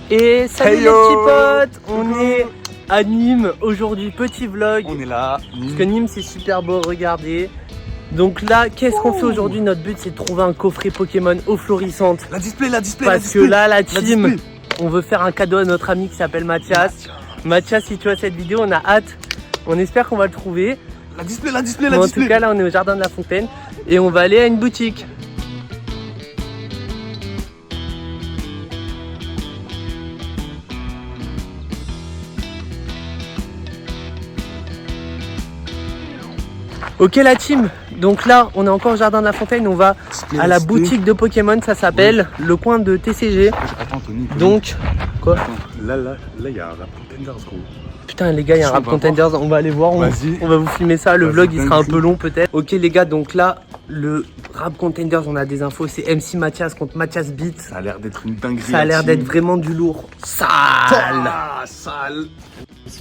Et salut Hey les yo. petits potes, on est à Nîmes aujourd'hui, petit vlog. On est là. Parce que Nîmes c'est super beau, regardez. Donc là, qu'est-ce qu'on fait aujourd'hui? Notre but c'est de trouver un coffret Pokémon eau florissante. La display. Parce que là, la team, on veut faire un cadeau à notre ami qui s'appelle Mathias. Mathias, si tu vois cette vidéo, on a hâte. On espère qu'on va le trouver. La display. Mais en tout cas, là, on est au jardin de la Fontaine et on va aller à une boutique. Ok la team, donc là on est encore au jardin de la Fontaine, on va à la boutique de Pokémon, ça s'appelle le coin de TCG. Attends Tony. Donc, quoi? Là, il y a un rap contenders gros. Putain les gars, il y a un rap contenders, on va aller voir, on va vous filmer ça, le vlog il sera un peu long peut-être. Ok les gars, donc là, le rap contenders, on a des infos, c'est MC Mathias contre Mathias Beat. Ça a l'air d'être une dinguerie. Ça a l'air d'être vraiment du lourd. Sale. Ah, sale.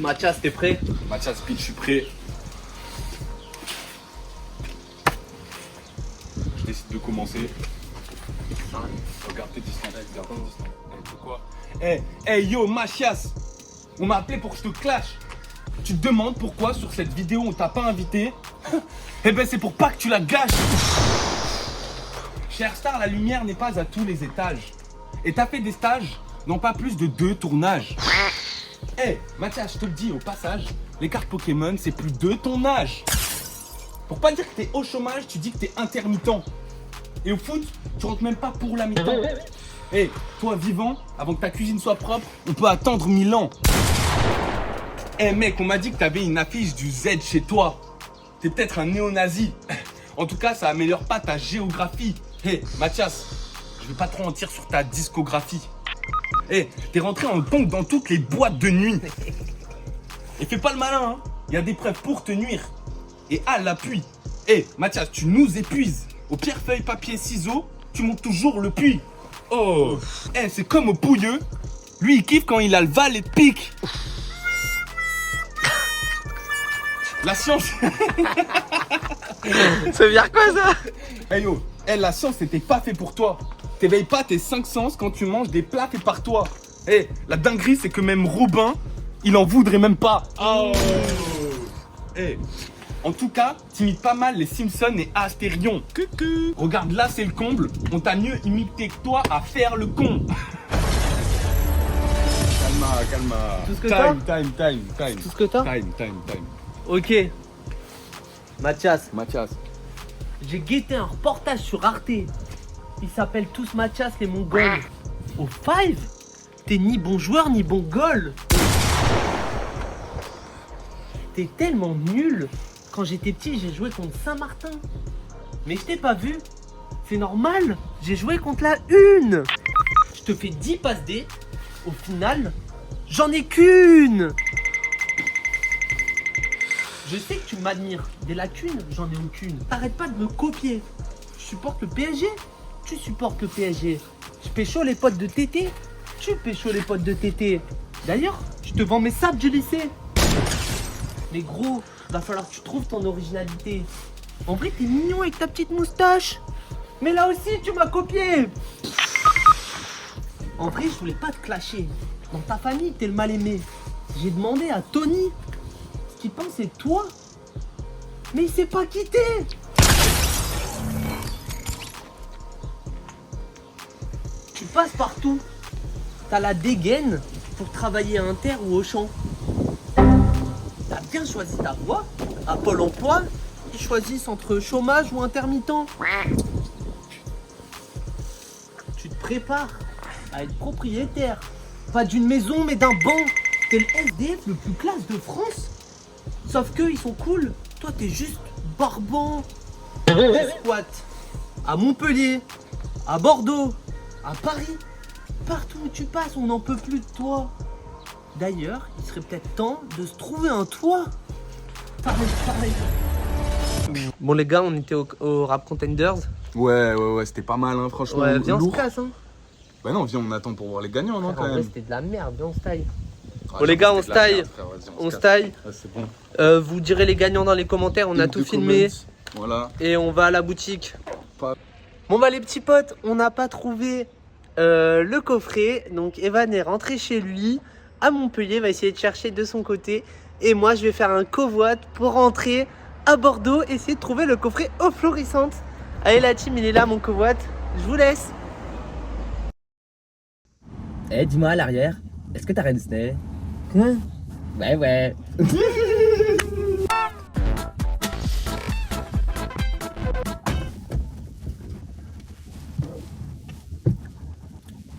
Mathias, t'es prêt? Mathias Beat, je suis prêt. Je décide de commencer. Regarde tes distances. Quoi? Hey yo Mathias, on m'a appelé pour que je te clash. Tu te demandes pourquoi sur cette vidéo on t'a pas invité? Eh ben c'est pour pas que tu la gâches. Chez Airstar, la lumière n'est pas à tous les étages. Et t'as fait des stages, non pas plus de 2 tournages. Mathias, je te le dis au passage, les cartes Pokémon c'est plus de ton âge. Pour pas dire que t'es au chômage, tu dis que t'es intermittent. Et au foot, tu rentres même pas pour la mi-temps. Toi vivant, avant que ta cuisine soit propre, on peut attendre 1000 ans. Mec, on m'a dit que t'avais une affiche du Z chez toi. T'es peut-être un néo-nazi. En tout cas, ça améliore pas ta géographie. Mathias, je vais pas trop mentir sur ta discographie. T'es rentré en tongue dans toutes les boîtes de nuit. Et fais pas le malin, hein. Y a des preuves pour te nuire. Et à l'appui. Mathias, tu nous épuises. Au pierre, feuille, papier, ciseaux, tu montes toujours le puits. C'est comme au pouilleux. Lui, il kiffe quand il a le val et de pique. La science. Ça veut dire quoi ça? La science n'était pas fait pour toi. T'éveilles pas tes 5 sens quand tu manges des plats faits par toi. La dinguerie, c'est que même Robin, il en voudrait même pas. En tout cas, t'imites pas mal les Simpsons et Astérion. Regarde là, c'est le comble. On t'a mieux imité que toi à faire le con. Calma. Tout ce que t'as? Time. Tout ce que t'as? Time. Ok. Mathias, Mathias. j'ai guetté un reportage sur Arte. Il s'appelle Tous Mathias les Mongols. Au 5, t'es ni bon joueur ni bon goal. T'es tellement nul. Quand j'étais petit, j'ai joué contre Saint-Martin. Mais je t'ai pas vu. C'est normal. J'ai joué contre la une. Je te fais 10 passes D. Au final, j'en ai qu'une. Je sais que tu m'admires. Des lacunes, j'en ai aucune. T'arrêtes pas de me copier. Je supporte le PSG. Tu supportes le PSG. Je pécho les potes de Tété. Tu pécho les potes de Tété. D'ailleurs, je te vends mes sables du lycée. Mais gros, va falloir que tu trouves ton originalité. En vrai, t'es mignon avec ta petite moustache. Mais là aussi, tu m'as copié. En vrai, je voulais pas te clasher. Dans ta famille, t'es le mal aimé. J'ai demandé à Tony ce qu'il pensait de toi. Mais il s'est pas quitté. Tu passes partout. T'as la dégaine pour travailler à Inter ou au champ. T'as bien choisi ta voie. À Pôle emploi, ils choisissent entre chômage ou intermittent. Tu te prépares à être propriétaire. Pas d'une maison, mais d'un banc. T'es le SDF le plus classe de France. Sauf qu'eux, ils sont cool. Toi, t'es juste barbant. Tu squattes à Montpellier, à Bordeaux, à Paris. Partout où tu passes, on n'en peut plus de toi. D'ailleurs, il serait peut-être temps de se trouver un toit. Pareil. Bon les gars, on était au Rap Contenders. Ouais, c'était pas mal, hein, franchement. Ouais, viens on se lourd. casse, hein. Bah non, viens, on attend pour voir les gagnants, non, Frère, quand en vrai, même. c'était de la merde, viens on se taille. Ah, Bon les gars, on se c'était de la taille. merde, frère, vas-y, On se casse. taille. Ouais, c'est bon. Vous direz les gagnants dans les commentaires, on a In tout the filmé. comments. Voilà. Et on va à la boutique. Pas- Bon bah les petits potes, on n'a pas trouvé le coffret. Donc Evan est rentré chez lui à Montpellier, va essayer de chercher de son côté. Et moi je vais faire un covoit pour rentrer à Bordeaux, essayer de trouver le coffret eau florissante. Allez la team, il est là mon covoit, je vous laisse. Eh, dis-moi à l'arrière, est-ce que t'as Wednesday? Quoi? Ouais.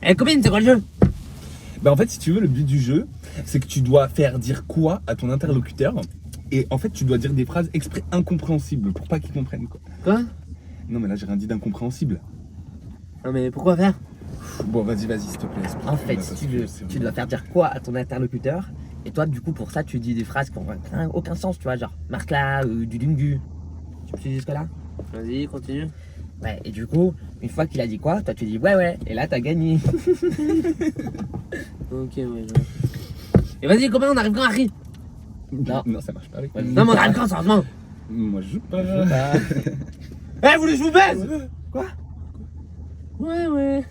Eh, copine, c'est quoi le jeu? Bah en fait, si tu veux, le but du jeu, c'est que tu dois faire dire quoi à ton interlocuteur. Et en fait, tu dois dire des phrases exprès incompréhensibles pour pas qu'il comprenne quoi. Quoi? Non mais là, j'ai rien dit d'incompréhensible. Non mais pourquoi faire? Bon, vas-y, s'il te plaît. explique. En fait, Là, si parce tu que veux, c'est tu vraiment- dois faire dire quoi à ton interlocuteur. Et toi, du coup, pour ça, tu dis des phrases qui n'ont aucun sens, tu vois, genre marque là, du dungu. Tu me suis jusque-là? Vas-y, continue. Ouais, et du coup, une fois qu'il a dit quoi, toi tu dis ouais, et là t'as gagné. Ok, ouais, je vois. Et vas-y, combien on arrive quand, Harry? Non. Non, ça marche pas avec moi. Non, mais on arrive quand, sérieusement? Moi, je joue pas. Eh, vous voulez que je vous baise? Quoi? Ouais.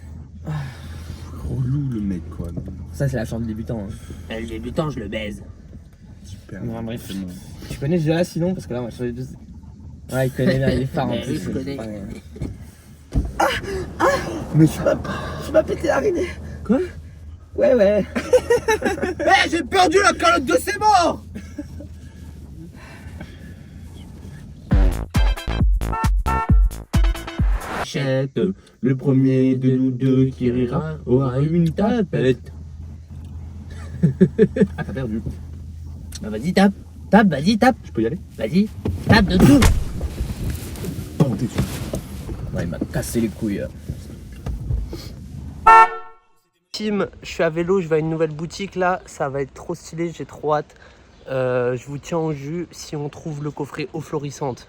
Relou le mec quoi. Non, Ça, c'est la chance de débutant. Hein. Eh, le débutant, je le baise. super. Ouais, bref. c'est bon. Tu connais ce jeu-là sinon? Parce que là, moi, je suis. Ouais, il connaît bien, il est fort en Mais plus. oui, je connais. Mais je m'as pété la rhinée. Quoi? Ouais. Eh, j'ai perdu la calotte de ses morts! Le premier de nous deux qui rira aura une tapette. Ah, t'as perdu. Bah, vas-y, tape, vas-y, tape, Je peux y aller? vas-y, tape de tout. Oh, t'es dessus. Ouais, il m'a cassé les couilles. Team, je suis à vélo, je vais à une nouvelle boutique là, ça va être trop stylé, j'ai trop hâte. Je vous tiens au jus si on trouve le coffret eau florissante.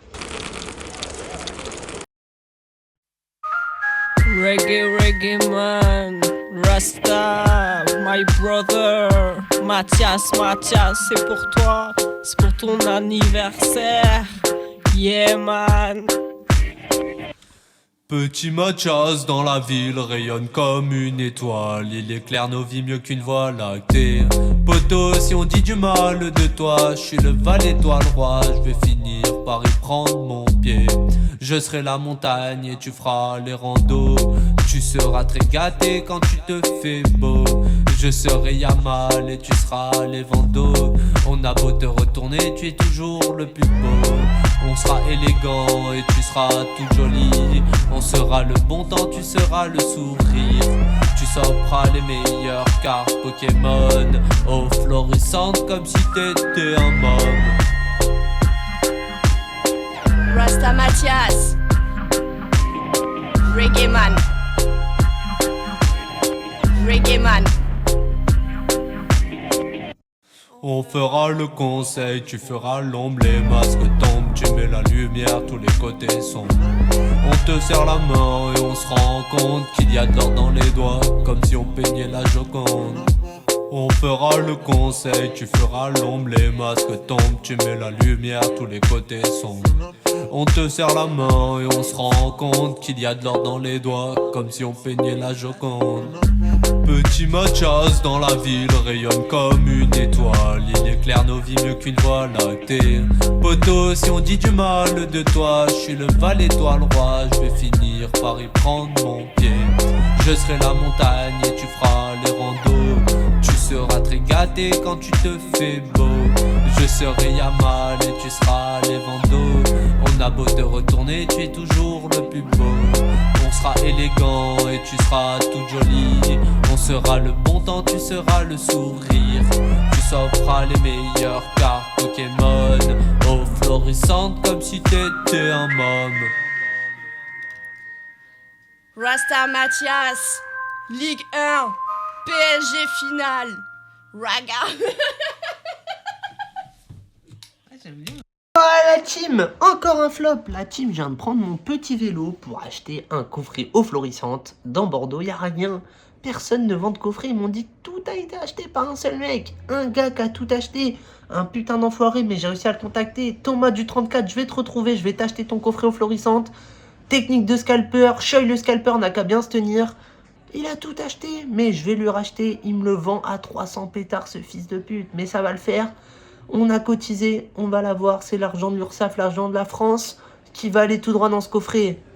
Reggae man, Rasta, my brother, Mathias, c'est pour toi, c'est pour ton anniversaire, yeah man. Petit Mathias dans la ville rayonne comme une étoile. Il éclaire nos vies mieux qu'une voie lactée. Poto, si on dit du mal de toi, je suis le valet étoile roi. Je vais finir par y prendre mon pied. Je serai la montagne et tu feras les randos. Tu seras très gâté quand tu te fais beau. Je serai Yamal et tu seras les Vandos. On a beau te retourner, tu es toujours le plus beau. On sera élégant et tu seras tout joli. On sera le bon temps, tu seras le sourire. Tu sauveras les meilleures cartes Pokémon. Oh florissante comme si t'étais un môme. Rasta Mathias, Reggae man, On fera le conseil, tu feras l'ombre, les masques tombent, tu mets la lumière, tous les côtés sombres. On te serre la main et on se rend compte qu'il y a de l'or dans les doigts, comme si on peignait la Joconde. On fera le conseil, tu feras l'ombre, les masques tombent, tu mets la lumière, tous les côtés sombres. On te serre la main et on se rend compte qu'il y a de l'or dans les doigts, comme si on peignait la Joconde. Petit Mathias dans la ville rayonne comme une étoile. Il éclaire nos vies mieux qu'une voie lactée. Poto, si on dit du mal de toi, je suis le valet étoile roi. Je vais finir par y prendre mon pied. Je serai la montagne et tu feras les randos. Tu seras très gâté quand tu te fais beau. Je serai Yamal et tu seras les Vandos. On a beau te retourner, tu es toujours le plus beau. On sera élégant et tu seras tout joli. On sera le bon temps, tu seras le sourire. Tu sauveras les meilleures cartes Pokémon. Oh florissante comme si t'étais un môme. Rasta Mathias, Ligue 1, PSG finale, Raga. La team, encore un flop. La team, je viens de prendre mon petit vélo pour acheter un coffret eau florissante. Dans Bordeaux, il n'y a rien. Personne ne vend de coffret. Ils m'ont dit que tout a été acheté par un seul mec. Un gars qui a tout acheté. Un putain d'enfoiré, mais j'ai réussi à le contacter. Thomas du 34, je vais te retrouver. Je vais t'acheter ton coffret eau florissante. Technique de scalper. Choy le scalper n'a qu'à bien se tenir. Il a tout acheté, mais je vais lui racheter. Il me le vend à 300 pétards, ce fils de pute. Mais ça va le faire. On a cotisé, on va l'avoir. C'est l'argent de l'URSSAF, l'argent de la France, qui va aller tout droit dans ce coffret.